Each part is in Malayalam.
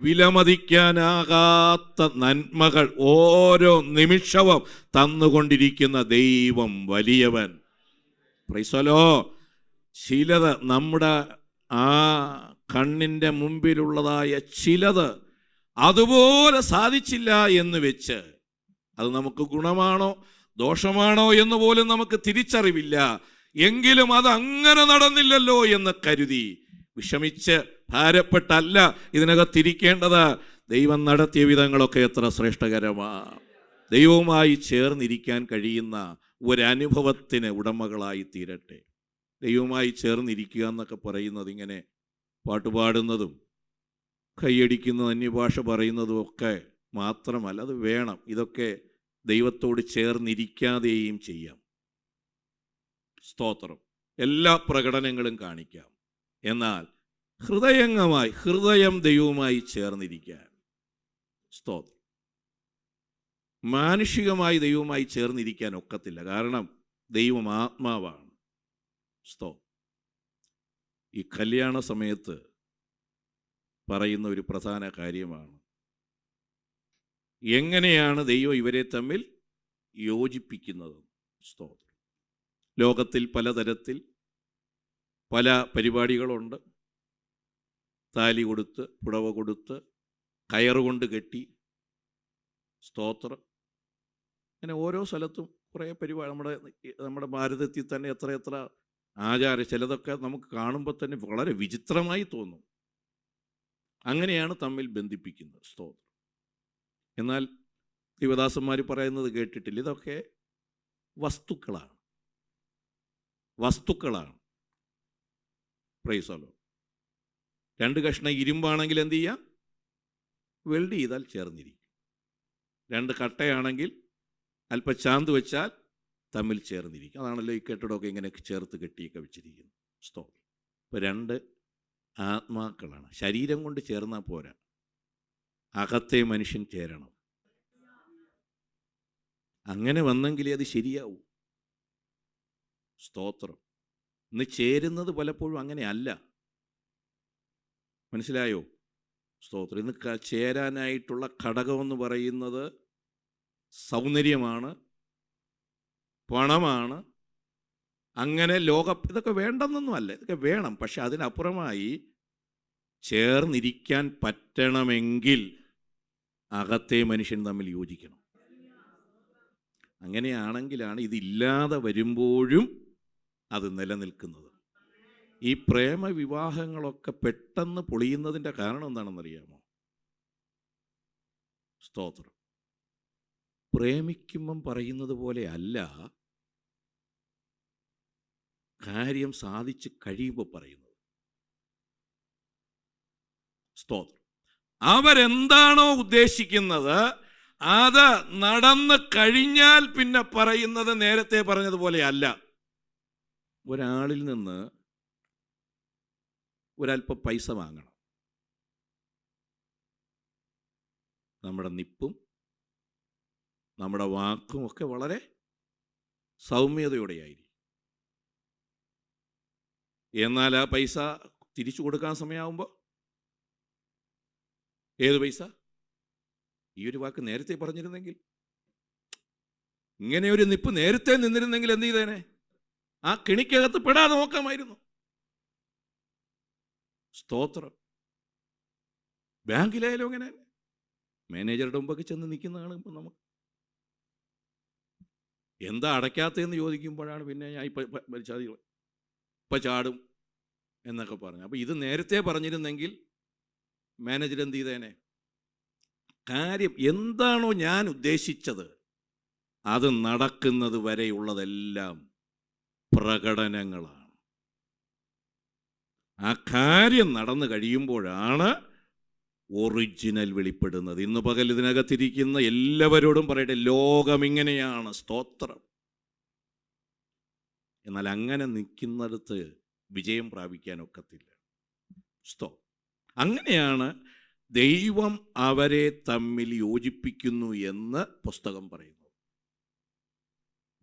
വിലമതിക്കാനാകാത്ത നന്മകൾ ഓരോ നിമിഷവും തന്നുകൊണ്ടിരിക്കുന്ന ദൈവം വലിയവൻ. Praise the Lord. ചിലത് നമ്മുടെ ആ കണ്ണിൻ്റെ മുമ്പിലുള്ളതായ ചിലത് അതുപോലെ സാധിച്ചില്ല എന്ന് വെച്ച് അത് നമുക്ക് ഗുണമാണോ ദോഷമാണോ എന്ന് പോലും നമുക്ക് തിരിച്ചറിവില്ല. എങ്കിലും അത് അങ്ങനെ നടന്നില്ലല്ലോ എന്ന് കരുതി വിഷമിച്ച് ഭാരപ്പെട്ടല്ല ഇതിനകത്തിരിക്കേണ്ടത്. ദൈവം നടത്തിയ വിധങ്ങളൊക്കെ എത്ര ശ്രേഷ്ഠകരമാണ്. ദൈവവുമായി ചേർന്നിരിക്കാൻ കഴിയുന്ന ഒരനുഭവത്തിന് ഉടമകളായി തീരട്ടെ. ദൈവവുമായി ചേർന്നിരിക്കുക എന്നൊക്കെ പറയുന്നത് ഇങ്ങനെ പാട്ടുപാടുന്നതും കൈയടിക്കുന്നതും അന്യഭാഷ പറയുന്നതും ഒക്കെ മാത്രമല്ല, അത് വേണം. ഇതൊക്കെ ദൈവത്തോട് ചേർന്നിരിക്കാതെയും ചെയ്യാം. സ്തോത്രം. എല്ലാ പ്രകടനങ്ങളും കാണിക്കാം. എന്നാൽ ഹൃദയം ദൈവവുമായി ചേർന്നിരിക്കാൻ. സ്തോത്രം. മാനുഷികമായി ദൈവവുമായി ചേർന്നിരിക്കാൻ ഒക്കത്തില്ല. കാരണം ദൈവം ആത്മാവാണ്. സ്തോത്രം. ഈ കല്യാണ സമയത്ത് പറയുന്ന ഒരു പ്രധാന കാര്യമാണ് എങ്ങനെയാണ് ദൈവം ഇവരെ തമ്മിൽ യോജിപ്പിക്കുന്നത്. സ്തോത്രം. ലോകത്തിൽ പലതരത്തിൽ പല പരിപാടികളുണ്ട്. താലി കൊടുത്ത്, പുടവ കൊടുത്ത്, കയറുകൊണ്ട് കെട്ടി. സ്തോത്രം. അങ്ങനെ ഓരോ സ്ഥലത്തും കുറേ പരിപാടി. നമ്മുടെ ഭാരതത്തിൽ തന്നെ എത്ര ആചാരം. ചിലതൊക്കെ നമുക്ക് കാണുമ്പോൾ തന്നെ വളരെ വിചിത്രമായി തോന്നും. അങ്ങനെയാണ് തമ്മിൽ ബന്ധിപ്പിക്കുന്നത്. സ്തോത്രം. എന്നാൽ ദൈവദാസന്മാർ പറയുന്നത് കേട്ടിട്ടില്ല, ഇതൊക്കെ വസ്തുക്കളാണ്. Praise the Lord. 2 കഷ്ണം ഇരുമ്പാണെങ്കിൽ എന്ത് ചെയ്യാം? വെൽഡ് ചെയ്താൽ ചേർന്നിരിക്കും. 2 കട്ടയാണെങ്കിൽ അല്പം ചാന്ത് വെച്ചാൽ തമ്മിൽ ചേർന്നിരിക്കും. അതാണല്ലോ ഈ കെട്ടിടമൊക്കെ ഇങ്ങനെ ചേർത്ത് കെട്ടിയൊക്കെ വെച്ചിരിക്കുന്നത്. സ്തോത്രം. ഇപ്പോൾ 2 ആത്മാക്കളാണ്. ശരീരം കൊണ്ട് ചേർന്നാൽ പോരാ, അകത്തെ മനുഷ്യൻ ചേരണം. അങ്ങനെ വന്നെങ്കിലേ അത് ശരിയാവൂ. സ്തോത്രം. ഇന്ന് ചേരുന്നത് പലപ്പോഴും അങ്ങനെ അല്ല. മനസ്സിലായോ? സ്തോത്രം. ഇന്ന് ചേരാനായിട്ടുള്ള ഘടകമെന്ന് പറയുന്നത് സൗന്ദര്യമാണ്, പണമാണ്. അങ്ങനെ ഇതൊക്കെ വേണ്ടെന്നൊന്നുമല്ല, ഇതൊക്കെ വേണം. പക്ഷെ അതിനപ്പുറമായി ചേർന്നിരിക്കാൻ പറ്റണമെങ്കിൽ അകത്തെ മനുഷ്യൻ തമ്മിൽ യോജിക്കണം. അങ്ങനെയാണെങ്കിലാണ് ഇതില്ലാതെ വരുമ്പോഴും അത് നിലനിൽക്കുന്നത്. ഈ പ്രേമവിവാഹങ്ങളൊക്കെ പെട്ടെന്ന് പൊളിയുന്നതിൻ്റെ കാരണം എന്താണെന്നറിയാമോ? സ്തോത്രം. പ്രേമിക്കുമ്പം പറയുന്നത് പോലെ അല്ല, കാര്യം സാധിച്ച് കഴിയുമ്പോൾ പറയുന്നത്. സ്തോത്രം. അവരെന്താണോ ഉദ്ദേശിക്കുന്നത് അത് നടന്ന് കഴിഞ്ഞാൽ പിന്നെ പറയുന്നത് നേരത്തെ പറഞ്ഞതുപോലെ അല്ല. ഒരാളിൽ നിന്ന് ഒരല്പം പൈസ വാങ്ങണം. നമ്മുടെ നിപ്പും നമ്മുടെ വാക്കും ഒക്കെ വളരെ സൗമ്യതയോടെയായിരിക്കും. എന്നാൽ ആ പൈസ തിരിച്ചു കൊടുക്കാൻ സമയമാകുമ്പോൾ ഏത് പൈസ? ഈ ഒരു വാക്ക് നേരത്തെ പറഞ്ഞിരുന്നെങ്കിൽ, ഇങ്ങനെ ഒരു നിപ്പ് നേരത്തെ നിന്നിരുന്നെങ്കിൽ എന്ത് ചെയ്തേനെ? ആ കിണിക്കകത്ത് പെടാതെ നോക്കാമായിരുന്നു. സ്തോത്രം. ബാങ്കിലായാലും അങ്ങനെ മാനേജറുടെ മുമ്പൊക്കെ ചെന്ന് നിൽക്കുന്നതാണ്. ഇപ്പം നമുക്ക് എന്താ അടയ്ക്കാത്തതെന്ന് ചോദിക്കുമ്പോഴാണ് പിന്നെ ഞാൻ ഇപ്പം ചാടും എന്നൊക്കെ പറഞ്ഞു. അപ്പം ഇത് നേരത്തെ പറഞ്ഞിരുന്നെങ്കിൽ മാനേജർ എന്ത് ചെയ്തേനെ? കാര്യം എന്താണോ ഞാൻ ഉദ്ദേശിച്ചത് അത് നടക്കുന്നത് വരെയുള്ളതെല്ലാം പ്രകടനങ്ങളാണ്. ആ കാര്യം നടന്നു കഴിയുമ്പോഴാണ് ഒറിജിനൽ വെളിപ്പെടുന്നത്. ഇന്ന് പകൽ ഇതിനകത്തിരിക്കുന്ന എല്ലാവരോടും പറയട്ടെ, ലോകം ഇങ്ങനെയാണ്. സ്തോത്രം. എന്നാൽ അങ്ങനെ നിൽക്കുന്നിടത്ത് വിജയം പ്രാപിക്കാനൊക്കത്തില്ല. അങ്ങനെയാണ് ദൈവം അവരെ തമ്മിൽ യോജിപ്പിക്കുന്നു എന്ന് പുസ്തകം പറയുന്നു.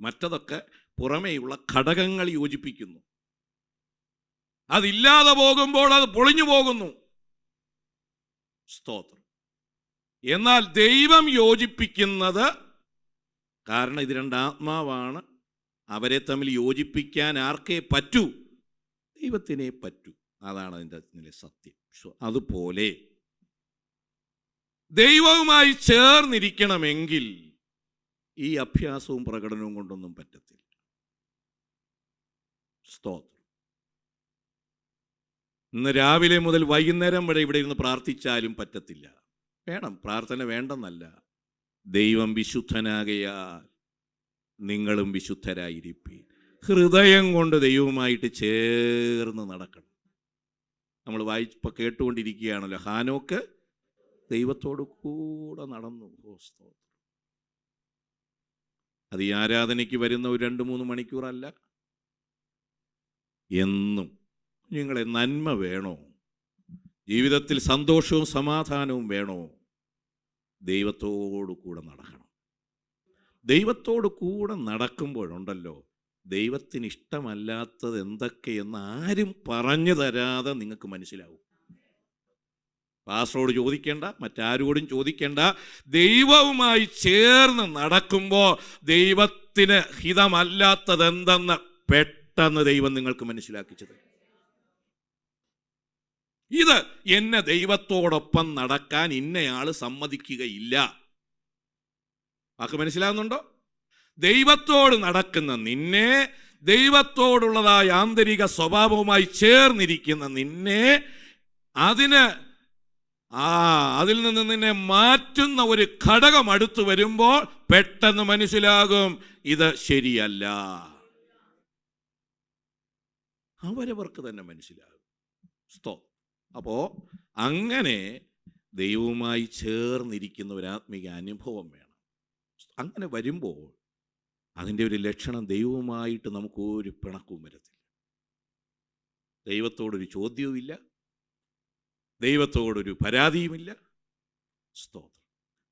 മറ്റതൊക്കെ പുറമേയുള്ള ഘടകങ്ങൾ യോജിപ്പിക്കുന്നു. അതില്ലാതെ പോകുമ്പോൾ അത് പൊളിഞ്ഞു പോകുന്നു. സ്തോത്രം. എന്നാൽ ദൈവം യോജിപ്പിക്കുന്നത്, കാരണം ഇത് രണ്ടാത്മാവാണ്, അവരെ തമ്മിൽ യോജിപ്പിക്കാൻ ആർക്കേ പറ്റൂ? ദൈവത്തിനേ പറ്റൂ. അതാണ് അതിൻ്റെ സത്യം. അതുപോലെ ദൈവവുമായി ചേർന്നിരിക്കണമെങ്കിൽ ഈ അഭ്യാസവും പ്രകടനവും കൊണ്ടൊന്നും പറ്റത്തില്ല. സ്തോത്രം. ഇന്ന് രാവിലെ മുതൽ വൈകുന്നേരം വരെ ഇവിടെ ഇരുന്ന് പ്രാർത്ഥിച്ചാലും പറ്റത്തില്ല. വേണം, പ്രാർത്ഥന വേണ്ടെന്നല്ല. ദൈവം വിശുദ്ധനാകയാൽ നിങ്ങളും വിശുദ്ധരായിരിപ്പീൻ. ഹൃദയം കൊണ്ട് ദൈവവുമായിട്ട് ചേർന്ന് നടക്കണം. നമ്മൾ വായിച്ചപ്പോൾ കേട്ടുകൊണ്ടിരിക്കുകയാണല്ലോ, ഹാനോക്ക് ദൈവത്തോട് കൂടെ നടന്നു. അത് ഈ ആരാധനയ്ക്ക് വരുന്ന ഒരു 2-3 മണിക്കൂറല്ല, എന്നും. നിങ്ങളെ നന്മ വേണോ? ജീവിതത്തിൽ സന്തോഷവും സമാധാനവും വേണോ? ദൈവത്തോടു കൂടെ നടക്കണം. ദൈവത്തോടു കൂടെ നടക്കുമ്പോഴുണ്ടല്ലോ, ദൈവത്തിന് ഇഷ്ടമല്ലാത്തത് എന്തൊക്കെയെന്ന് ആരും പറഞ്ഞു തരാതെ നിങ്ങൾക്ക് മനസ്സിലാവും. പാസ്റ്ററോട് ചോദിക്കേണ്ട, മറ്റാരോടും ചോദിക്കേണ്ട. ദൈവവുമായി ചേർന്ന് നടക്കുമ്പോൾ ദൈവത്തിന് ഹിതമല്ലാത്തത് എന്തെന്ന് പെട്ടെന്ന് ദൈവം നിങ്ങൾക്ക് മനസ്സിലാക്കിച്ചത്. ഇത് എന്നെ ദൈവത്തോടൊപ്പം നടക്കാൻ ഇന്നയാൾ സമ്മതിക്കുകയില്ല. വാക്ക് മനസ്സിലാകുന്നുണ്ടോ? ദൈവത്തോട് നടക്കുന്ന നിന്നെ, ദൈവത്തോടുള്ളതായ ആന്തരിക സ്വഭാവവുമായി ചേർന്നിരിക്കുന്ന നിന്നെ, അതിൽ നിന്ന് നിന്നെ മാറ്റുന്ന ഒരു ഘടകം അടുത്ത് വരുമ്പോൾ പെട്ടെന്ന് മനസ്സിലാകും ഇത് ശരിയല്ല. അവരവർക്ക് തന്നെ മനസ്സിലാകും. അപ്പോൾ അങ്ങനെ ദൈവവുമായി ചേർന്നിരിക്കുന്ന ഒരു ആത്മീയ അനുഭവം വേണം. അങ്ങനെ വരുമ്പോൾ അതിൻ്റെ ഒരു ലക്ഷണം, ദൈവവുമായിട്ട് നമുക്കൊരു പിണക്കവും വരത്തില്ല. ദൈവത്തോടൊരു ചോദ്യവുമില്ല, ദൈവത്തോടൊരു പരാതിയുമില്ല. സ്തോത്രം.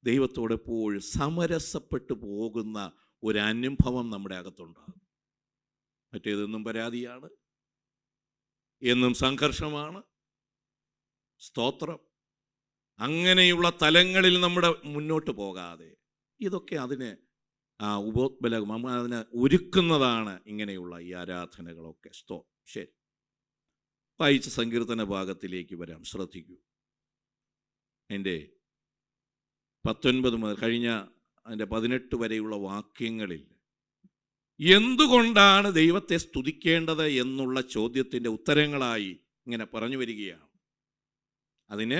ദൈവത്തോട് എപ്പോഴും സമരസപ്പെട്ടു പോകുന്ന ഒരു അനുഭവം നമ്മുടെ അകത്തുണ്ടാകും. മറ്റേതെന്നും പരാതിയാണ്, എന്നും സംഘർഷമാണ്. സ്തോത്രം. അങ്ങനെയുള്ള തലങ്ങളിൽ നമ്മുടെ മുന്നോട്ട് പോകാതെ, ഇതൊക്കെ അതിന് ഉപോത്ബലം, അതിനെ ഒരുക്കുന്നതാണ് ഇങ്ങനെയുള്ള ഈ ആരാധനകളൊക്കെ. ശരി, വായിച്ച സങ്കീർത്തന ഭാഗത്തിലേക്ക് വരാം. ശ്രദ്ധിക്കൂ. അതിൻ്റെ 19 മുതൽ കഴിഞ്ഞ അതിൻ്റെ 18 വരെയുള്ള വാക്യങ്ങളിൽ എന്തുകൊണ്ടാണ് ദൈവത്തെ സ്തുതിക്കേണ്ടത് എന്നുള്ള ചോദ്യത്തിൻ്റെ ഉത്തരങ്ങളായി ഇങ്ങനെ പറഞ്ഞു വരികയാണ്. അതിന്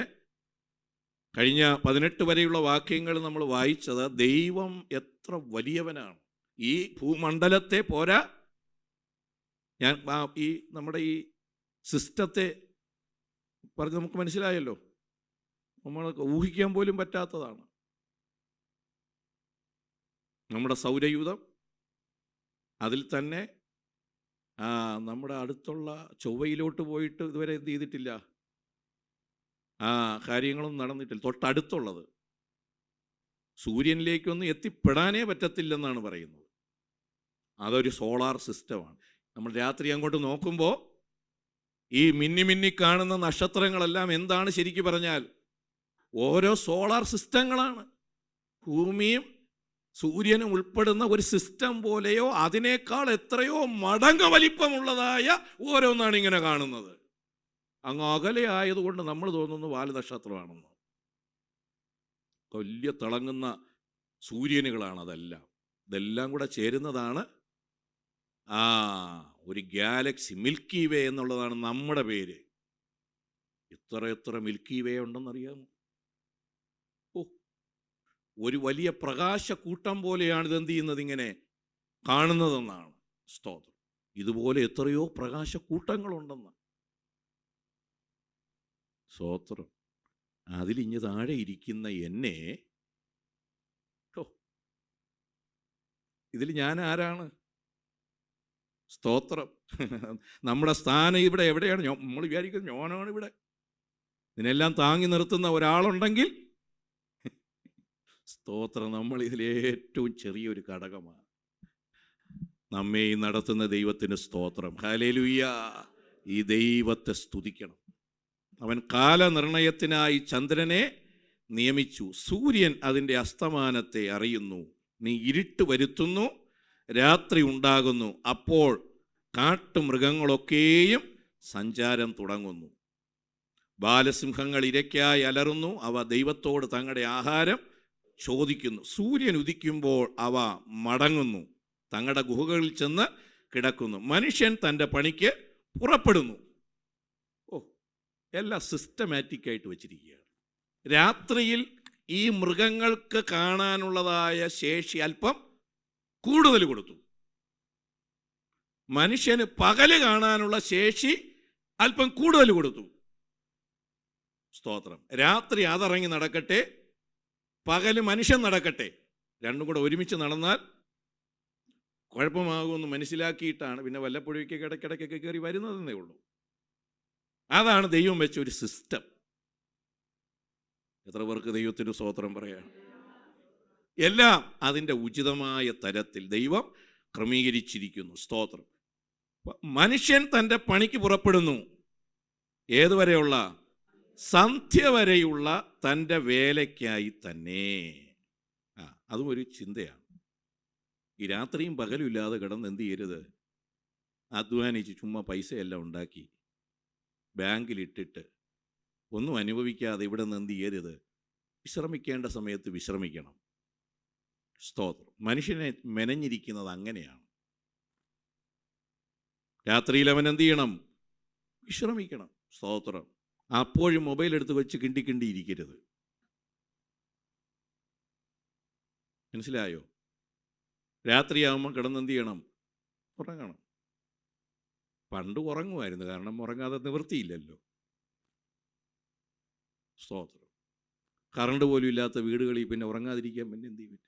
കഴിഞ്ഞ 18 വരെയുള്ള വാക്യങ്ങൾ നമ്മൾ വായിച്ചത്, ദൈവം എത്ര വലിയവനാണ്, ഈ ഭൂമണ്ഡലത്തെ പോരാ, ഈ നമ്മുടെ ഈ സിസ്റ്റത്തെ പറഞ്ഞ് നമുക്ക് മനസ്സിലായല്ലോ, നമ്മൾ ഊഹിക്കാൻ പോലും പറ്റാത്തതാണ്. നമ്മുടെ സൗരയൂഥം, അതിൽ തന്നെ നമ്മുടെ അടുത്തുള്ള ചൊവ്വയിലോട്ട് പോയിട്ട് ഇതുവരെ എന്ത് ചെയ്തിട്ടില്ല, കാര്യങ്ങളൊന്നും നടന്നിട്ടില്ല. തൊട്ടടുത്തുള്ളത് സൂര്യനിലേക്കൊന്നും എത്തിപ്പെടാനേ പറ്റത്തില്ലെന്നാണ് പറയുന്നത്. അതൊരു സോളാർ സിസ്റ്റമാണ്. നമ്മൾ രാത്രി അങ്ങോട്ട് നോക്കുമ്പോൾ ഈ മിന്നി കാണുന്ന നക്ഷത്രങ്ങളെല്ലാം എന്താണ് ശരിക്കും പറഞ്ഞാൽ? ഓരോ സോളാർ സിസ്റ്റങ്ങളാണ്. ഭൂമിയും സൂര്യനും ഉൾപ്പെടുന്ന ഒരു സിസ്റ്റം പോലെയോ അതിനേക്കാൾ എത്രയോ മടങ്ങ് വലിപ്പമുള്ളതായ ഓരോന്നാണ് ഇങ്ങനെ കാണുന്നത്. അങ്ങ് അകലെ ആയതുകൊണ്ട് നമ്മൾ തോന്നുന്നു വാൽനക്ഷത്രമാണെന്ന്. വലിയ തിളങ്ങുന്ന സൂര്യനുകളാണ് അതെല്ലാം. ഇതെല്ലാം കൂടെ ചേരുന്നതാണ് ഒരു ഗാലക്സി, മിൽക്കി വേ എന്നുള്ളതാണ് നമ്മുടെ പേര്. എത്ര മിൽക്കി വേ ഉണ്ടെന്നറിയാമോ? ഒരു വലിയ പ്രകാശക്കൂട്ടം പോലെയാണ് ഇതെന്ത് ചെയ്യുന്നത്, ഇങ്ങനെ കാണുന്നതെന്നാണ്. സ്തോത്രം. ഇതുപോലെ എത്രയോ പ്രകാശക്കൂട്ടങ്ങളുണ്ടെന്ന്. സ്തോത്രം. അതിലിഞ്ഞ് താഴെ ഇരിക്കുന്ന എന്നെ, ഇതിൽ ഞാൻ ആരാണ്? സ്തോത്രം. നമ്മുടെ സ്ഥാനം ഇവിടെ എവിടെയാണ്? നമ്മൾ വിചാരിക്കുന്നത് ഞാനാണ് ഇവിടെ. ഇതിനെല്ലാം താങ്ങി നിർത്തുന്ന ഒരാളുണ്ടെങ്കിൽ, സ്തോത്രം, നമ്മൾ ഇതിലേറ്റവും ചെറിയൊരു ഘടകമാണ്. നമ്മെ നടത്തുന്ന ദൈവത്തിന് സ്തോത്രം. ഹല്ലേലൂയ. ഈ ദൈവത്തെ സ്തുതിക്കണം. അവൻ കാലനിർണയത്തിനായി ചന്ദ്രനെ നിയമിച്ചു. സൂര്യൻ അതിൻ്റെ അസ്തമാനത്തെ അറിയുന്നു. നീ ഇരുട്ട് വരുത്തുന്നു, രാത്രി ഉണ്ടാകുന്നു. അപ്പോൾ കാട്ടുമൃഗങ്ങളൊക്കെയും സഞ്ചാരം തുടങ്ങുന്നു. ബാലസിംഹങ്ങൾ ഇരയ്ക്കായി അലറുന്നു. അവ ദൈവത്തോട് തങ്ങളുടെ ആഹാരം ചോദിക്കുന്നു. സൂര്യൻ ഉദിക്കുമ്പോൾ അവ മടങ്ങുന്നു, തങ്ങളുടെ ഗുഹകളിൽ ചെന്ന് കിടക്കുന്നു. മനുഷ്യൻ തൻ്റെ പണിക്ക് പുറപ്പെടുന്നു. എല്ലാം സിസ്റ്റമാറ്റിക്കായിട്ട് വച്ചിരിക്കുകയാണ്. രാത്രിയിൽ ഈ മൃഗങ്ങൾക്ക് കാണാനുള്ളതായ ശേഷി അല്പം കൂടുതൽ കൊടുത്തു. മനുഷ്യന് പകല് കാണാനുള്ള ശേഷി അല്പം കൂടുതൽ കൊടുത്തു. സ്തോത്രം. രാത്രി അതിറങ്ങി നടക്കട്ടെ, പകല് മനുഷ്യൻ നടക്കട്ടെ. രണ്ടും കൂടെ ഒരുമിച്ച് നടന്നാൽ കുഴപ്പമാകുമെന്ന് മനസ്സിലാക്കിയിട്ടാണ് പിന്നെ വല്ലപ്പോഴേക്ക് ഇടയ്ക്കിടയ്ക്കൊക്കെ കയറി വരുന്നതെന്നേ ഉള്ളൂ. അതാണ് ദൈവം വെച്ച ഒരു സിസ്റ്റം. എത്ര പേർക്ക് ദൈവത്തിന് സ്തോത്രം പറയാം? എല്ലാം അതിൻ്റെ ഉചിതമായ തരത്തിൽ ദൈവം ക്രമീകരിച്ചിരിക്കുന്നു. സ്തോത്രം. മനുഷ്യൻ തൻ്റെ പണിക്ക് പുറപ്പെടുന്നു. ഏതുവരെയുള്ള? സന്ധ്യ വരെയുള്ള തൻ്റെ വേലയ്ക്കായി തന്നെ. അതും ഒരു ചിന്തയാണ്. ഈ രാത്രിയും പകലും ഇല്ലാതെ കിടന്ന് എന്ത് ചെയ്യരുത്? അധ്വാനിച്ച് ചുമ്മാ പൈസയെല്ലാം ഉണ്ടാക്കി ബാങ്കിലിട്ടിട്ട് ഒന്നും അനുഭവിക്കാതെ ഇവിടെ നിന്ന് എന്ത് ചെയ്യരുത്? വിശ്രമിക്കേണ്ട സമയത്ത് വിശ്രമിക്കണം. സ്തോത്രം. മനുഷ്യനെ മെനഞ്ഞിരിക്കുന്നത് അങ്ങനെയാണ്. രാത്രിയിൽ അവൻ എന്ത് ചെയ്യണം? വിശ്രമിക്കണം. സ്തോത്രം. അപ്പോഴും മൊബൈൽ എടുത്ത് വെച്ച് കിണ്ടി ഇരിക്കരുത്. മനസ്സിലായോ? രാത്രിയാകുമ്പോൾ കിടന്നെന്ത് ചെയ്യണം? ഉറങ്ങണം. പണ്ട് ഉറങ്ങുമായിരുന്നു, കാരണം ഉറങ്ങാതെ നിവൃത്തിയില്ലല്ലോ. സ്തോത്രം. കറണ്ട് പോലും ഇല്ലാത്ത വീടുകളിൽ പിന്നെ ഉറങ്ങാതിരിക്കാൻ പിന്നെ എന്ത് ചെയ്യും?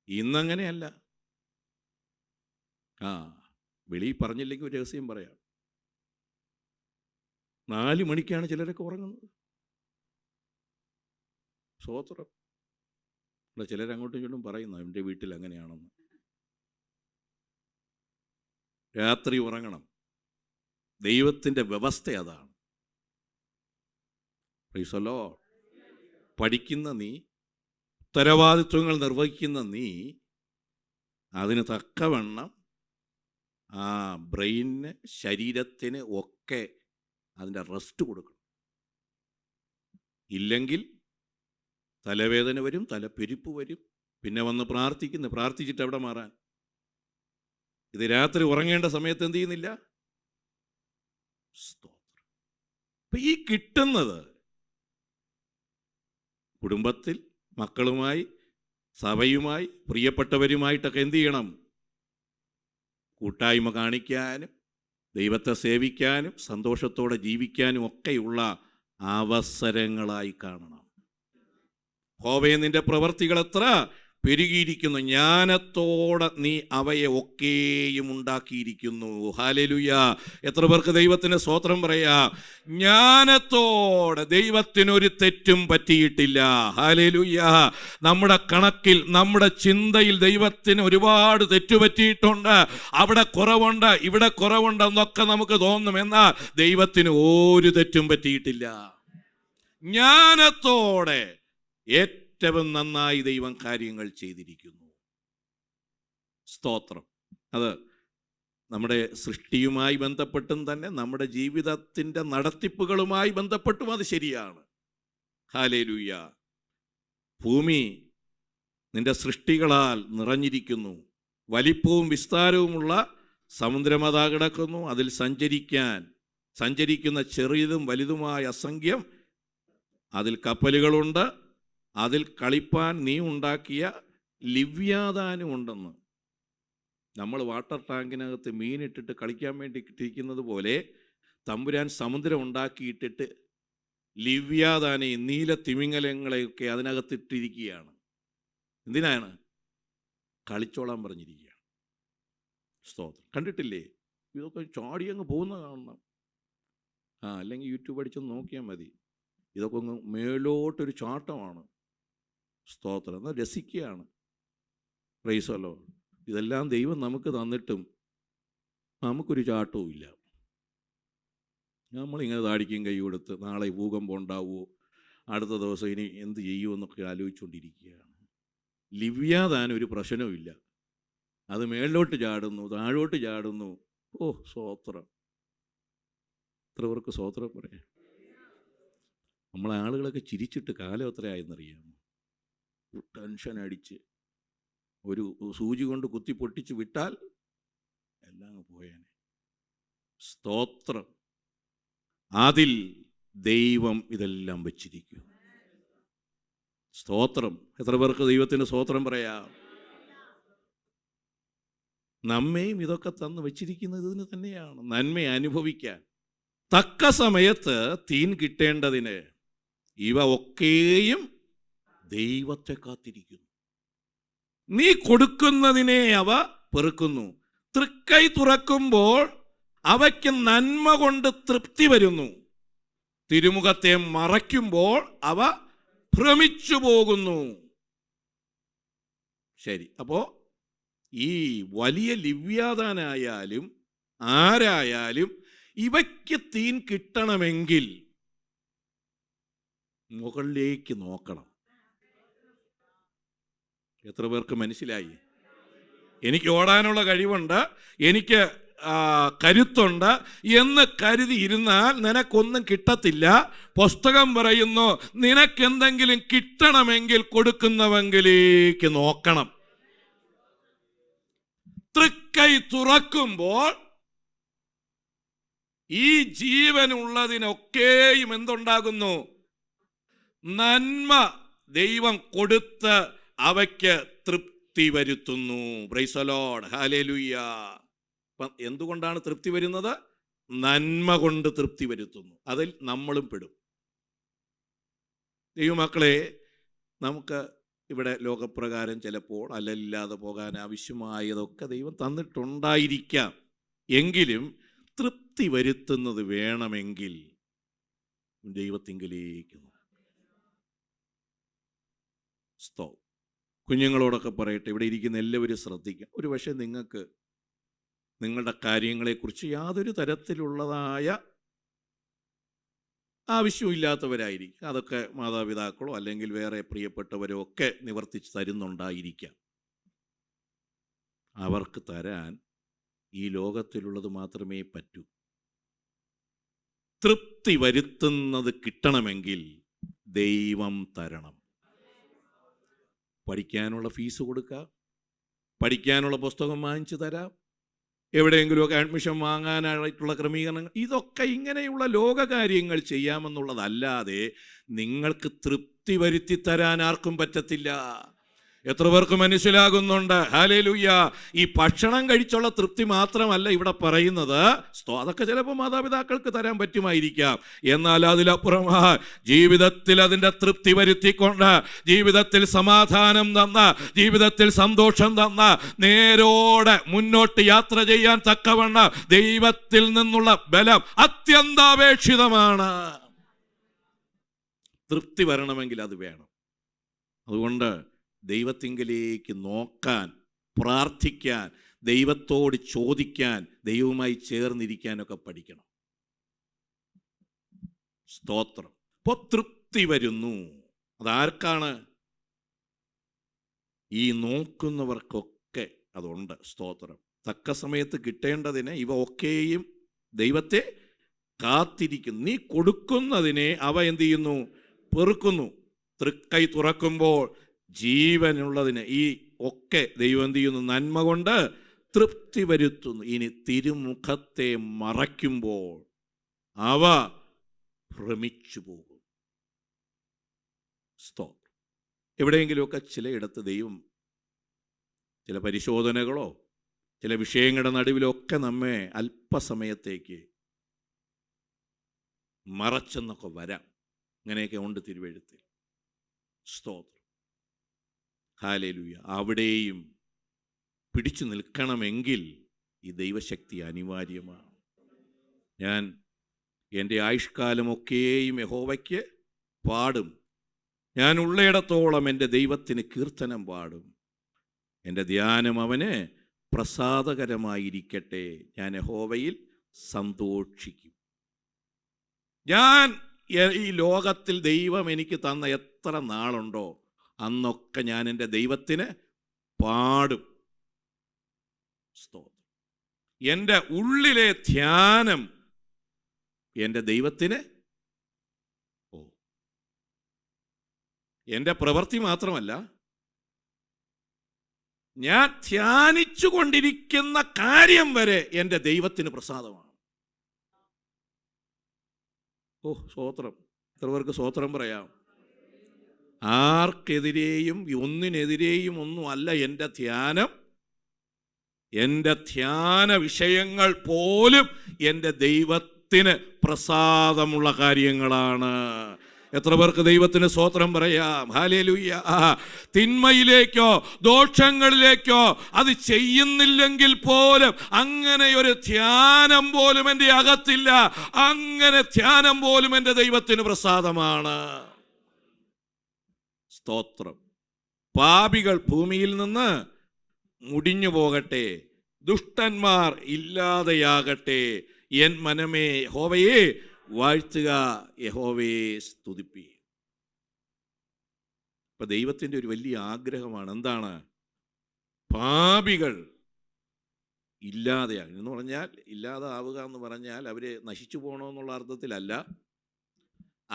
ഇന്നങ്ങനെയല്ല. വെളിയിൽ പറഞ്ഞില്ലെങ്കിൽ ഒരു രഹസ്യം പറയാം. 4 മണിക്കാണ് ചിലരൊക്കെ ഉറങ്ങുന്നത്. സ്തോത്രം. ഇവിടെ ചിലരങ്ങോട്ടും ഇങ്ങോട്ടും പറയുന്നു എൻ്റെ വീട്ടിൽ അങ്ങനെയാണെന്ന്. രാത്രി ഉറങ്ങണം. ദൈവത്തിൻ്റെ വ്യവസ്ഥ അതാണ്. Praise the Lord. പഠിക്കുന്ന നീ, ഉത്തരവാദിത്വങ്ങൾ നിർവഹിക്കുന്ന നീ, അതിന് തക്കവണ്ണം ആ ബ്രെയിനിന്, ശരീരത്തിന് ഒക്കെ അതിൻ്റെ റെസ്റ്റ് കൊടുക്കണം. ഇല്ലെങ്കിൽ തലവേദന വരും, തലപ്പെരുപ്പ് വരും. പിന്നെ വന്ന് പ്രാർത്ഥിച്ചിട്ട് എവിടെ മാറാൻ? ഇത് രാത്രി ഉറങ്ങേണ്ട സമയത്ത് എന്ത് ചെയ്യുന്നില്ല? സ്തോത്രം. അപ്പൊ ഈ കിട്ടുന്നത് കുടുംബത്തിൽ മക്കളുമായി, സഭയുമായി, പ്രിയപ്പെട്ടവരുമായിട്ടൊക്കെ എന്ത് ചെയ്യണം? കൂട്ടായ്മ കാണിക്കാനും ദൈവത്തെ സേവിക്കാനും സന്തോഷത്തോടെ ജീവിക്കാനും ഒക്കെയുള്ള അവസരങ്ങളായി കാണണം. യഹോവേ, നിന്റെ പ്രവൃത്തികൾ എത്ര പെരുകിയിരിക്കുന്നു, ജ്ഞാനത്തോടെ നീ അവയെ ഒക്കെയും ഉണ്ടാക്കിയിരിക്കുന്നു. ഹല്ലേലൂയ. എത്ര പേർക്ക് ദൈവത്തിന് സ്തോത്രം പറയാം? ജ്ഞാനത്തോടെ ദൈവത്തിനൊരു തെറ്റും പറ്റിയിട്ടില്ല. ഹല്ലേലൂയ. നമ്മുടെ കണക്കിൽ, നമ്മുടെ ചിന്തയിൽ ദൈവത്തിന് ഒരുപാട് തെറ്റുപറ്റിയിട്ടുണ്ട്. അവിടെ കുറവുണ്ട്, ഇവിടെ കുറവുണ്ട് എന്നൊക്കെ നമുക്ക് തോന്നും. എന്നാൽ ദൈവത്തിന് ഒരു തെറ്റും പറ്റിയിട്ടില്ല. ജ്ഞാനത്തോടെ ഏറ്റവും നന്നായി ദൈവം കാര്യങ്ങൾ ചെയ്തിരിക്കുന്നു. സ്തോത്രം. അത് നമ്മുടെ സൃഷ്ടിയുമായി ബന്ധപ്പെട്ടും തന്നെ നമ്മുടെ ജീവിതത്തിൻ്റെ നടത്തിപ്പുകളുമായി ബന്ധപ്പെട്ടും അത് ശരിയാണ്. ഹല്ലേലൂയ. ഭൂമി നിന്റെ സൃഷ്ടികളാൽ നിറഞ്ഞിരിക്കുന്നു. വലിപ്പവും വിസ്താരവുമുള്ള സമുദ്രമതാ കിടക്കുന്നു. അതിൽ സഞ്ചരിക്കുന്ന ചെറിയതും വലുതുമായ അസംഖ്യം അതിൽ കപ്പലുകളുണ്ട്. അതിൽ കളിപ്പാൻ നീ ഉണ്ടാക്കിയ ലിവ്യാതാനും ഉണ്ടെന്ന്. നമ്മൾ വാട്ടർ ടാങ്കിനകത്ത് മീനിട്ടിട്ട് കളിക്കാൻ വേണ്ടി ഇട്ടിരിക്കുന്നത് പോലെ തമ്പുരാൻ സമുദ്രം ഉണ്ടാക്കിയിട്ടിട്ട് ലിവ്യാതാനെയും നീല തിമിംഗലങ്ങളെയൊക്കെ അതിനകത്തിട്ടിരിക്കുകയാണ്. എന്തിനാണ്? കളിച്ചോളാൻ പറഞ്ഞിരിക്കുകയാണ്. സ്തോത്രം. കണ്ടിട്ടില്ലേ? ഇതൊക്കെ ചാടി അങ്ങ് പോകുന്ന കാണണം. അല്ലെങ്കിൽ യൂട്യൂബ് അടിച്ചൊന്ന് നോക്കിയാൽ മതി. ഇതൊക്കെ ഒന്ന് മേലോട്ടൊരു ചാട്ടമാണ്. സ്തോത്രം. എന്നാൽ രസിക്കുകയാണ്. Praise the Lord. ഇതെല്ലാം ദൈവം നമുക്ക് തന്നിട്ടും നമുക്കൊരു ചാട്ടവും ഇല്ല. നമ്മളിങ്ങനെ താടിക്കും കൈ കൊടുത്ത് നാളെ ഭൂകമ്പം ഉണ്ടാവുമോ, അടുത്ത ദിവസം ഇനി എന്ത് ചെയ്യുമെന്നൊക്കെ ആലോചിച്ചുകൊണ്ടിരിക്കുകയാണ്. ലിവ്യാതാൻ ഒരു പ്രശ്നവുമില്ല. അത് മേളിലോട്ട് ചാടുന്നു, താഴോട്ട് ചാടുന്നു. ഓ സ്വോത്രം! എത്ര പേർക്ക് സ്വോത്രം പറയാം? നമ്മളെ ആളുകളൊക്കെ ചിരിച്ചിട്ട് കാലം എത്രയായെന്നറിയാമോ? ടെൻഷൻ അടിച്ച് ഒരു സൂചി കൊണ്ട് കുത്തി പൊട്ടിച്ച് വിട്ടാൽ എല്ലാം പോയേനെ. സ്തോത്രം! അതിൽ ദൈവം ഇതെല്ലാം വച്ചിരിക്കും. സ്തോത്രം! എത്ര പേർക്ക് ദൈവത്തിന് സ്തോത്രം പറയാം? നമ്മയും ഇതൊക്കെ തന്ന് വച്ചിരിക്കുന്നത് ഇതിന് തന്നെയാണ്, നന്മ അനുഭവിക്കാൻ. തക്ക സമയത്ത് തീൻ കിട്ടേണ്ടതിന് ഇവ ഒക്കെയും ദൈവത്തെ കാത്തിരിക്കുന്നു. നീ കൊടുക്കുന്നതിനെ അവ പെറുക്കുന്നു. തൃക്കൈ തുറക്കുമ്പോൾ അവയ്ക്ക് നന്മ കൊണ്ട് തൃപ്തി വരുന്നു. തിരുമുഖത്തെ മറയ്ക്കുമ്പോൾ അവ ഭ്രമിച്ചു പോകുന്നു. ശരി, അപ്പോ ഈ വലിയ ലിവ്യാതാനായാലും ആരായാലും ഇവയ്ക്ക് തീൻ കിട്ടണമെങ്കിൽ മുകളിലേക്ക് നോക്കണം. എത്ര പേർക്ക് മനസ്സിലായി? എനിക്ക് ഓടാനുള്ള കഴിവുണ്ട്, എനിക്ക് കരുത്തുണ്ട് എന്ന് കരുതി ഇരുന്നാൽ നിനക്കൊന്നും കിട്ടത്തില്ല. പുസ്തകം പറയുന്നു, നിനക്കെന്തെങ്കിലും കിട്ടണമെങ്കിൽ കൊടുക്കുന്നവങ്കിലേക്ക് നോക്കണം. തൃക്കൈ തുറക്കുമ്പോൾ ഈ ജീവനുള്ളതിനൊക്കെയും എന്തുണ്ടാകുന്നു? നന്മ ദൈവം കൊടുത്ത് അവയ്ക്ക് തൃപ്തി വരുത്തുന്നു. Praise the Lord, hallelujah. എന്തുകൊണ്ടാണ് തൃപ്തി വരുന്നത്? നന്മ കൊണ്ട് തൃപ്തി വരുത്തുന്നു. അതിൽ നമ്മളും പെടും. ദൈവമക്കളെ, നമുക്ക് ഇവിടെ ലോകപ്രകാരം ചിലപ്പോൾ അല്ലല്ലാതെ പോകാൻ ആവശ്യമായതൊക്കെ ദൈവം തന്നിട്ടുണ്ടായിരിക്കാം. എങ്കിലും തൃപ്തി വരുത്തുന്നത് വേണമെങ്കിൽ ദൈവത്തിങ്കലേക്ക് കുഞ്ഞുങ്ങളോടൊക്കെ പറയട്ടെ, ഇവിടെ ഇരിക്കുന്ന എല്ലാവരും ശ്രദ്ധിക്കാം. ഒരു പക്ഷേ നിങ്ങൾക്ക് നിങ്ങളുടെ കാര്യങ്ങളെക്കുറിച്ച് യാതൊരു തരത്തിലുള്ളതായ ആവശ്യമില്ലാത്തവരായിരിക്കും. അതൊക്കെ മാതാപിതാക്കളോ അല്ലെങ്കിൽ വേറെ പ്രിയപ്പെട്ടവരോ ഒക്കെ നിവർത്തിച്ച് തരുന്നുണ്ടായിരിക്കാം. അവർക്ക് തരാൻ ഈ ലോകത്തിലുള്ളത് മാത്രമേ പറ്റൂ. തൃപ്തി വരുത്തുന്നത് കിട്ടണമെങ്കിൽ ദൈവം തരണം. പഠിക്കാനുള്ള ഫീസ് കൊടുക്കാം, പഠിക്കാനുള്ള പുസ്തകം വാങ്ങിച്ചു തരാം, എവിടെയെങ്കിലുമൊക്കെ അഡ്മിഷൻ വാങ്ങാനായിട്ടുള്ള ക്രമീകരണങ്ങൾ, ഇതൊക്കെ ഇങ്ങനെയുള്ള ലോകകാര്യങ്ങൾ ചെയ്യാമെന്നുള്ളതല്ലാതെ നിങ്ങൾക്ക് തൃപ്തി വരുത്തി തരാൻ ആർക്കും പറ്റത്തില്ല. എത്ര പേർക്ക് മനസ്സിലാകുന്നുണ്ട്? ഹല്ലേലൂയ. ഈ ഭക്ഷണം കഴിച്ചുള്ള തൃപ്തി മാത്രമല്ല ഇവിടെ പറയുന്നത്. അതൊക്കെ ചിലപ്പോൾ മാതാപിതാക്കൾക്ക് തരാൻ പറ്റുമായിരിക്കാം. എന്നാൽ അതിലപ്പുറമായി ജീവിതത്തിൽ അതിൻ്റെ തൃപ്തി വരുത്തിക്കൊണ്ട്, ജീവിതത്തിൽ സമാധാനം തന്ന, ജീവിതത്തിൽ സന്തോഷം തന്ന, നേരോടെ മുന്നോട്ട് യാത്ര ചെയ്യാൻ തക്കവണ്ണം ദൈവത്തിൽ നിന്നുള്ള ബലം അത്യന്താപേക്ഷിതമാണ്. തൃപ്തി വരണമെങ്കിൽ അത് വേണം. അതുകൊണ്ട് ദൈവത്തിങ്കലേക്ക് നോക്കാൻ, പ്രാർത്ഥിക്കാൻ, ദൈവത്തോട് ചോദിക്കാൻ, ദൈവവുമായി ചേർന്നിരിക്കാനൊക്കെ പഠിക്കണം. സ്തോത്രം! ഇപ്പോൾ തൃപ്തി വരുന്നു. അതാർക്കാണ്? ഈ നോക്കുന്നവർക്കൊക്കെ അതുണ്ട്. സ്തോത്രം! തക്ക സമയത്ത് കിട്ടേണ്ടതിന് ഇവ ഒക്കെയും ദൈവത്തെ കാത്തിരിക്കുന്നു. നീ കൊടുക്കുന്നതിനെ അവ എന്ത് ചെയ്യുന്നു? പെറുക്കുന്നു. തൃക്കൈ തുറക്കുമ്പോൾ ജീവനുള്ളതിന് ഈ ഒക്കെ ദൈവം എന്ത് ചെയ്യുന്നു? നന്മ കൊണ്ട് തൃപ്തി വരുത്തുന്നു. ഇനി തിരുമുഖത്തെ മറയ്ക്കുമ്പോൾ അവ ഭ്രമിച്ചു പോകും. സ്തോത്രം! എവിടെയെങ്കിലുമൊക്കെ ചിലയിടത്ത് ദൈവം ചില പരിശോധനകളോ ചില വിഷയങ്ങളുടെ നടുവിലൊക്കെ നമ്മെ അല്പസമയത്തേക്ക് മറച്ചെന്നൊക്കെ വരാം. അങ്ങനെയൊക്കെ ഉണ്ട് തിരുവെഴുത്തിൽ. സ്തോത്രം! ഹല്ലേലൂയ. അവിടെയും പിടിച്ചു നിൽക്കണമെങ്കിൽ ഈ ദൈവശക്തി അനിവാര്യമാണ്. ഞാൻ എൻ്റെ ആയുഷ്കാലമൊക്കെയും യഹോവയ്ക്ക് പാടും. ഞാൻ ഉള്ളയിടത്തോളം എൻ്റെ ദൈവത്തിന് കീർത്തനം പാടും. എൻ്റെ ധ്യാനം അവന് പ്രസാദകരമായിരിക്കട്ടെ. ഞാൻ യഹോവയിൽ സന്തോഷിക്കും. ഞാൻ ഈ ലോകത്തിൽ ദൈവം എനിക്ക് തന്ന എത്ര നാളുണ്ടോ അന്നൊക്കെ ഞാൻ എൻ്റെ ദൈവത്തിന് പാടും. സ്തോത്രം. എൻ്റെ ഉള്ളിലെ ധ്യാനം എൻ്റെ ദൈവത്തിന് എൻ്റെ പ്രവൃത്തി മാത്രമല്ല, ഞാൻ ധ്യാനിച്ചു കൊണ്ടിരിക്കുന്ന കാര്യം വരെ എൻ്റെ ദൈവത്തിന് പ്രസാദമാണ്. സ്തോത്രം. എത്ര പേർക്ക് സ്തോത്രം പറയാം? ആർക്കെതിരെയും ഒന്നിനെതിരെയും ഒന്നും അല്ല എൻ്റെ ധ്യാനം. എൻ്റെ ധ്യാന വിഷയങ്ങൾ പോലും എൻ്റെ ദൈവത്തിന് പ്രസാദമുള്ള കാര്യങ്ങളാണ്. എത്ര പേർക്ക് ദൈവത്തിന് സ്തോത്രം പറയാം? ഹല്ലേലൂയ. തിന്മയിലേക്കോ ദോഷങ്ങളിലേക്കോ അത് ചെയ്യുന്നില്ലെങ്കിൽ പോലും അങ്ങനെ ഒരു ധ്യാനം പോലും എൻ്റെ അകത്തില്ല. അങ്ങനെ ധ്യാനം പോലും എൻ്റെ ദൈവത്തിന് പ്രസാദമാണ്. സ്തോത്രം. പാപികൾ ഭൂമിയിൽ നിന്ന് മുടിഞ്ഞു പോകട്ടെ, ദുഷ്ടന്മാർ ഇല്ലാതെയാകട്ടെ. എൻ മനമേ യഹോവയെ വാഴ്ത്തുക, യഹോവയെ സ്തുതിപ്പി. ഇപ്പൊ ദൈവത്തിൻ്റെ ഒരു വലിയ ആഗ്രഹമാണ്. എന്താണ്? പാപികൾ ഇല്ലാതെയാകുക എന്ന് പറഞ്ഞാൽ, ഇല്ലാതാവുക എന്ന് പറഞ്ഞാൽ അവർ നശിച്ചു പോകണമെന്നുള്ള അർത്ഥത്തിലല്ല.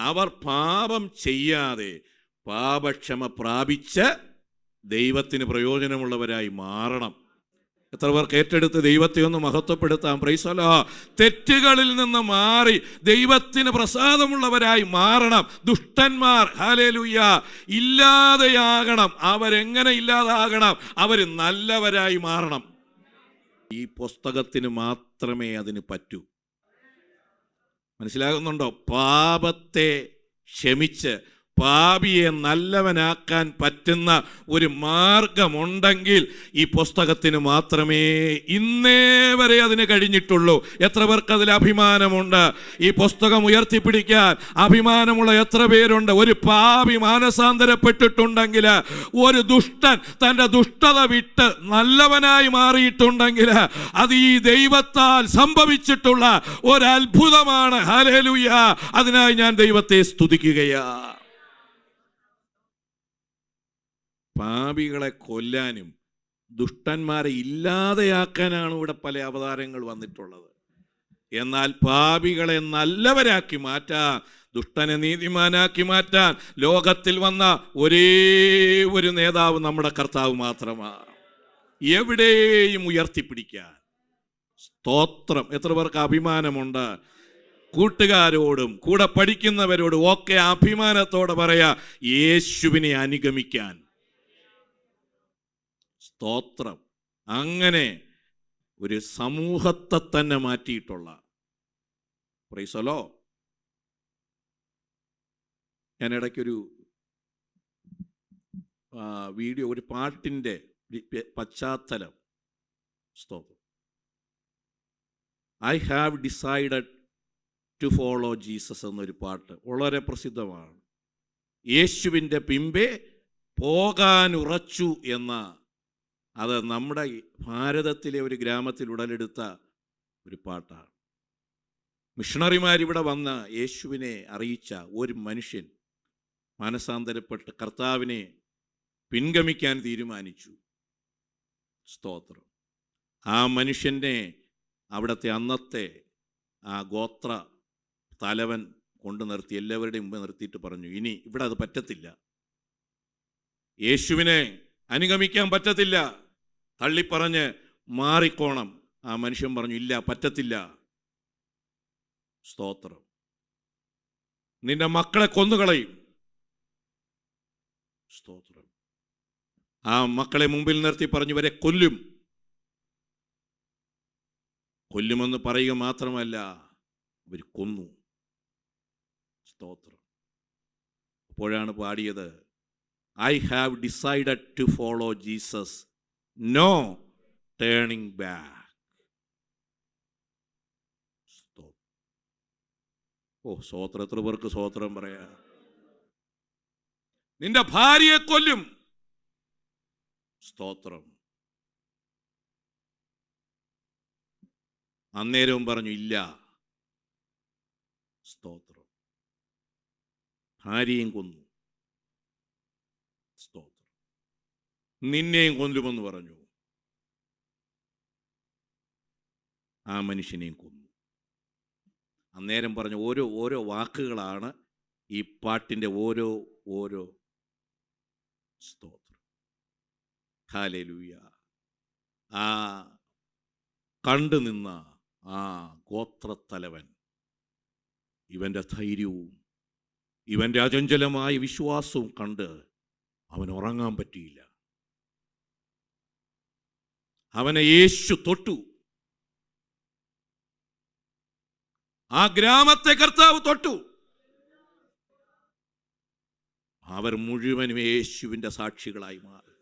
അവർ പാപം ചെയ്യാതെ പാപക്ഷമ പ്രാപിച്ച് ദൈവത്തിന് പ്രയോജനമുള്ളവരായി മാറണം. എത്ര പേർക്ക് ഏറ്റെടുത്ത് ദൈവത്തെ ഒന്ന് മഹത്വപ്പെടുത്താം? Praise the Lord. തെറ്റുകളിൽ നിന്ന് മാറി ദൈവത്തിന് പ്രസാദമുള്ളവരായി മാറണം. ദുഷ്ടന്മാർ, ഹല്ലേലൂയ, ഇല്ലാതെയാകണം. അവരെങ്ങനെ ഇല്ലാതാകണം? അവർ നല്ലവരായി മാറണം. ഈ പുസ്തകത്തിന് മാത്രമേ അതിന് പറ്റൂ. മനസ്സിലാകുന്നുണ്ടോ? പാപത്തെ ക്ഷമിച്ച് പാപിയെ നല്ലവനാക്കാൻ പറ്റുന്ന ഒരു മാർഗമുണ്ടെങ്കിൽ ഈ പുസ്തകത്തിന് മാത്രമേ ഇന്നേ വരെ അതിന് കഴിഞ്ഞിട്ടുള്ളൂ. എത്ര പേർക്ക് അതിൽ അഭിമാനമുണ്ട്? ഈ പുസ്തകം ഉയർത്തിപ്പിടിക്കാൻ അഭിമാനമുള്ള എത്ര പേരുണ്ട്? ഒരു പാപി മാനസാന്തരപ്പെട്ടിട്ടുണ്ടെങ്കിൽ, ഒരു ദുഷ്ടൻ തൻ്റെ ദുഷ്ടത വിട്ട് നല്ലവനായി മാറിയിട്ടുണ്ടെങ്കിൽ അത് ഈ ദൈവത്താൽ സംഭവിച്ചിട്ടുള്ള ഒരത്ഭുതമാണ്. ഹല്ലേലൂയ. അതിനായി ഞാൻ ദൈവത്തെ സ്തുതിക്കുകയാണ്. പാപികളെ കൊല്ലാനും ദുഷ്ടന്മാരെ ഇല്ലാതെയാക്കാനാണ് ഇവിടെ പല അവതാരങ്ങൾ വന്നിട്ടുള്ളത്. എന്നാൽ പാപികളെ നല്ലവരാക്കി മാറ്റാൻ, ദുഷ്ടനെ നീതിമാനാക്കി മാറ്റാൻ ലോകത്തിൽ വന്ന ഒരേ ഒരു നേതാവ് നമ്മുടെ കർത്താവ് മാത്രമാണ്. എവിടെയും ഉയർത്തിപ്പിടിക്കാൻ. സ്തോത്രം. എത്ര പേർക്ക് അഭിമാനമുണ്ട്? കൂട്ടുകാരോടും കൂടെ പഠിക്കുന്നവരോടും ഒക്കെ അഭിമാനത്തോടെ പറയാ, യേശുവിനെ അനുഗമിക്കാൻ. സ്തോത്രം. അങ്ങനെ ഒരു സമൂഹത്തെ തന്നെ മാറ്റിയിട്ടുള്ള, പ്രൈസ് ദി ലോർഡ്. ഞാൻ ഇടയ്ക്കൊരു വീഡിയോ, ഒരു പാട്ടിൻ്റെ പശ്ചാത്തലം. സ്തോത്രം. I have decided to follow Jesus എന്നൊരു പാട്ട് വളരെ പ്രസിദ്ധമാണ്. യേശുവിൻ്റെ പിമ്പെ പോകാൻ ഉറച്ചു എന്ന, അത് നമ്മുടെ ഭാരതത്തിലെ ഒരു ഗ്രാമത്തിൽ ഉടലെടുത്ത ഒരു പാട്ടാണ്. മിഷണറിമാരിവിടെ വന്ന് യേശുവിനെ അറിയിച്ച ഒരു മനുഷ്യൻ മാനസാന്തരപ്പെട്ട് കർത്താവിനെ പിൻഗമിക്കാൻ തീരുമാനിച്ചു. സ്തോത്രം. ആ മനുഷ്യനെ അവിടുത്തെ അന്നത്തെ ആ ഗോത്ര തലവൻ കൊണ്ടു നിർത്തി, എല്ലാവരുടെയും മുമ്പ് നിർത്തിയിട്ട് പറഞ്ഞു, ഇനി ഇവിടെ അത് പറ്റത്തില്ല, യേശുവിനെ അനുഗമിക്കാൻ പറ്റത്തില്ല, തള്ളിപ്പറഞ്ഞ് മാറിക്കോണം. ആ മനുഷ്യൻ പറഞ്ഞു, ഇല്ല, പറ്റത്തില്ല. സ്തോത്രം. നിന്റെ മക്കളെ കൊന്നുകളയും. സ്തോത്രം. ആ മക്കളെ മുമ്പിൽ നിർത്തി പറഞ്ഞു, ഇവരെ കൊല്ലും. കൊല്ലുമെന്ന് പറയുക മാത്രമല്ല, അവർ കൊന്നു. സ്തോത്രം. അപ്പോഴാണ് പാടിയത്, I have decided to follow Jesus, no turning back. സ്തോത്രം. എത്ര പേർക്ക് സ്തോത്രം പറയാ? നിന്റെ ഭാര്യയെ കൊല്ലും. സ്തോത്രം. അന്നേരവും പറഞ്ഞു, ഇല്ല. സ്തോത്രം. ഭാര്യയും കൊന്നു. സ്തോത്രം. നിന്നെയും കൊല്ലുമെന്ന് പറഞ്ഞു. ആ മനുഷ്യനെയും കൊന്നു. അന്നേരം പറഞ്ഞ ഓരോ ഓരോ വാക്കുകളാണ് ഈ പാട്ടിൻ്റെ ഓരോ ഓരോ. സ്തോത്രം. ഹല്ലേലൂയ. ആ കണ്ടു നിന്ന ആ ഗോത്രത്തലവൻ, ഇവൻ്റെ ധൈര്യവും ഇവൻ്റെ അചഞ്ചലമായ വിശ്വാസവും കണ്ട് അവൻ ഉറങ്ങാൻ പറ്റിയില്ല. അവനെ യേശു തൊട്ടു. ആ ഗ്രാമത്തെ കർത്താവ് തൊട്ടു. അവർ മുഴുവനും യേശുവിൻ്റെ സാക്ഷികളായി മാറി.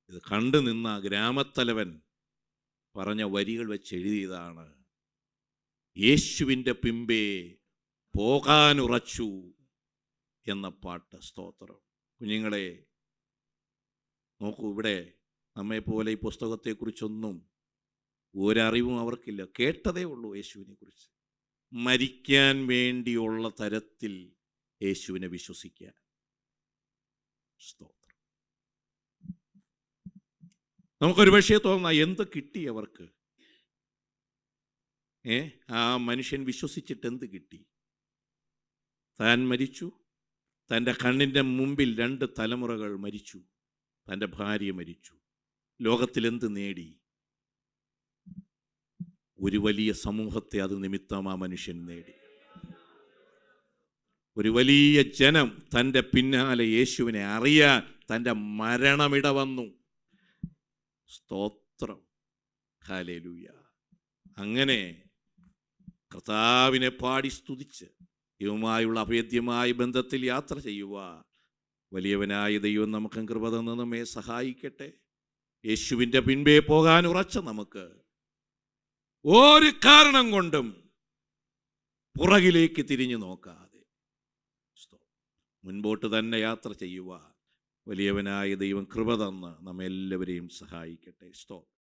ഇത് കണ്ടു നിന്ന ഗ്രാമത്തലവൻ പറഞ്ഞ വരികൾ വെച്ച് എഴുതിയതാണ്. യേശുവിൻ്റെ പിമ്പേ പോകാനുറച്ചു എന്ന പാട്ട്. സ്തോത്രം. കുഞ്ഞുങ്ങളെ നോക്കൂ, ഇവിടെ നമ്മെപ്പോലെ ഈ പുസ്തകത്തെക്കുറിച്ചൊന്നും ഒരറിവും അവർക്കില്ല. കേട്ടതേ ഉള്ളൂ യേശുവിനെ കുറിച്ച്. മരിക്കാൻ വേണ്ടിയുള്ള തരത്തിൽ യേശുവിനെ വിശ്വസിക്കാൻ. സ്തോത്രം. നമുക്കൊരു പക്ഷേ തോന്നാം, എന്ത് കിട്ടി അവർക്ക്? ആ മനുഷ്യൻ വിശ്വസിച്ചിട്ട് എന്ത് കിട്ടി? താൻ മരിച്ചു, തൻ്റെ കണ്ണിൻ്റെ മുമ്പിൽ 2 തലമുറകൾ മരിച്ചു, തൻ്റെ ഭാര്യ മരിച്ചു. ലോകത്തിലെന്ത് നേടി? ഒരു വലിയ സമൂഹത്തെ അത് നിമിത്തം ആ മനുഷ്യൻ നേടി. ഒരു വലിയ ജനം തൻ്റെ പിന്നാലെ യേശുവിനെ അറിയാൻ തൻ്റെ മരണമിട വന്നു. സ്തോത്രം. ഹല്ലേലൂയ. അങ്ങനെ കർത്താവിനെ പാടി സ്തുതിച്ച് ദൈവവുമായുള്ള അഭേദ്യമായ ബന്ധത്തിൽ യാത്ര ചെയ്യുവാൻ വലിയവനായ ദൈവം നമുക്ക് കൃപ തന്ന് നമ്മെ സഹായിക്കട്ടെ. യേശുവിൻ്റെ പിൻപേ പോകാൻ ഉറച്ച നമുക്ക് ഒരു കാരണം കൊണ്ടും പുറകിലേക്ക് തിരിഞ്ഞു നോക്കാതെ മുൻപോട്ട് തന്നെ യാത്ര ചെയ്യുവാൻ വലിയവനായ ദൈവം കൃപ തന്ന് നമ്മെല്ലാവരെയും സഹായിക്കട്ടെ. സ്തോത്രം.